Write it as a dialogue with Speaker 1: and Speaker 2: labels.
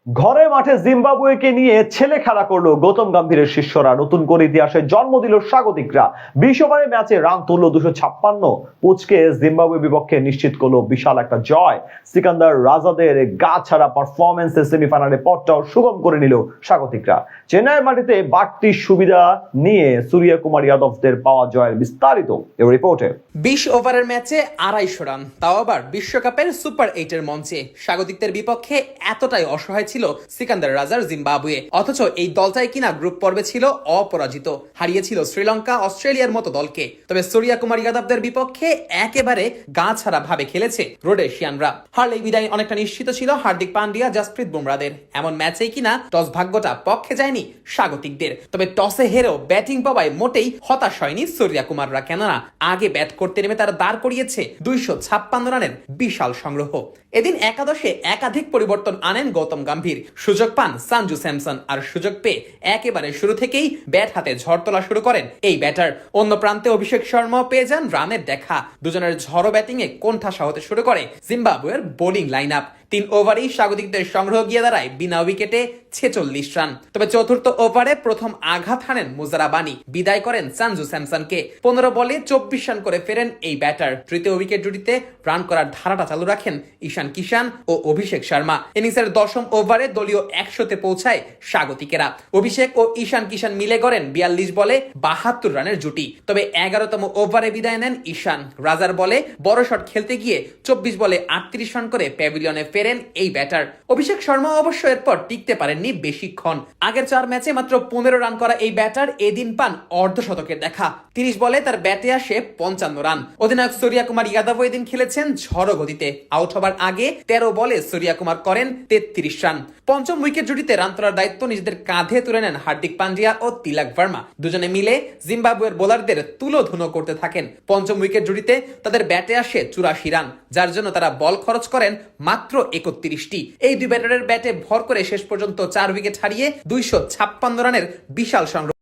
Speaker 1: ঘরে মাঠে জিম্বাবুয়েকে নিয়ে ছেলে খেলা করলো গৌতম গম্ভীরের শিষ্যরা। নতুন করে ইতিহাসে জন্ম দিল স্বাগতিকরা। 20 ওভারের ম্যাচে রান তুললো 256, কোচকে জিম্বাবুয়ে বিপক্ষে নিশ্চিত করলো বিশাল একটা জয়। সিকান্দার রাজাদের গা ছাড়া পারফরমেন্সে সেমিফাইনালে পথটাও সুগম করে নিল স্বাগতিকরা। চেন্নাইয়ের মাটিতে বাড়তি সুবিধা নিয়ে সূর্যকুমার যাদবদের পাওয়া জয়ের বিস্তারিত এই রিপোর্টে।
Speaker 2: 20 ওভারের ম্যাচে 250 রান, তাও আবার বিশ্বকাপের সুপার 8-এর মঞ্চে। স্বাগতিকদের বিপক্ষে এতটাই অসহায় ছিল সিকান্দার রাজার জিম্বাবুয়ে। অথচ এই দলটাই কিনা গ্রুপ পর্বে ছিল অপরাজিত, হারিয়েছিল শ্রীলঙ্কা, অস্ট্রেলিয়ার মতো দলকে। তবে সূর্যকুমার যাদবদের বিপক্ষে একেবারে গা ছাড়া ভাবে খেলেছে রোডেশিয়ানরা। হারলেই বিদায় অনেকটা নিশ্চিত ছিল হার্দিক পান্ডিয়া, জাসপ্রীত বুমরাদের। এমন ম্যাচেই কিনা টস ভাগ্যটা পক্ষে যায়নি স্বাগতিকদের। তবে টসে হেরেও ব্যাটিং পাওয়ায় মোটেই হতাশ হয়নি সূর্যকুমাররা, কেননা আগে ব্যাট করতে নেমে তারা দাঁড় করিয়েছে 256 রানের বিশাল সংগ্রহ। এদিন একাদশে একাধিক পরিবর্তন আনেন গৌতম গম্ভীর। সুযোগ পান সঞ্জু স্যামসন, আর সুযোগ পেয়ে একেবারে শুরু থেকেই ব্যাট হাতে ঝড় তোলা শুরু করেন এই ব্যাটার। অন্য প্রান্তে অভিষেক শর্মাও পেয়ে যান রানের দেখা। দুজনের ঝড়ো ব্যাটিং এ কোণঠাসা হতে শুরু করে জিম্বাবুয়ের বোলিং লাইন আপ। 3 ওভারেই স্বাগতিকদের সংগ্রহ গিয়ে দাঁড়ায় বিনা উইকেটে 46 রান। তবে চতুর্থ ওভারে প্রথম আঘাত হানেন মুজারা বানি, বিদায় করেন সঞ্জু স্যামসনকে। 15 বলে 24 রান করে ফেরেন এই ব্যাটার। তৃতীয় উইকেট জুটিতে রান করার ধারাটা চালু রাখেন ঈশান কিষান ও অভিষেক শর্মা। ইনিংসের 10ম ওভারে দলীয় 100-তে পৌঁছায় স্বাগতিকেরা। অভিষেক ও ঈশান কিষান মিলে করেন 42 বলে 72 রানের জুটি। তবে 11তম ওভারে বিদায় নেন ঈশান। রাজার বলে বড় শট খেলতে গিয়ে 24 বলে 38 রান করে প্যাভিলিয়নে ফেরেন এই ব্যাটার। অভিষেক শর্মা অবশ্য এরপর টিকতে পারেননি বেশিক্ষণ। আগের 4 ম্যাচে মাত্র 15 রান করা এই ব্যাটার এদিন পান অর্ধশতকের দেখা। 30 বলে তার ব্যাটে আসে 55 রান। অধিনায়ক সূর্যকুমার যাদব এদিন খেলেছেন ঝড়ো গতিতে। আউট হবার আগে 13 বলে সূর্যকুমার করেন 33 রান। পঞ্চম উইকেট জুটিতে রান তোলার দায়িত্ব নিজেদের কাঁধে তুলে নেন হার্দিক পান্ডিয়া ও তিলক ভার্মা। দুজনে মিলে জিম্বাবুয়ের বোলারদের তুলোধুনো করতে থাকেন। পঞ্চম উইকেট জুটিতে তাদের ব্যাটে আসে 84 রান, যার জন্য তারা বল খরচ করেন মাত্র 31টি। এই দুই ব্যাটারের ব্যাটে ভর করে শেষ পর্যন্ত 4 উইকেট হারিয়ে 256 রানের বিশাল সংগ্রহ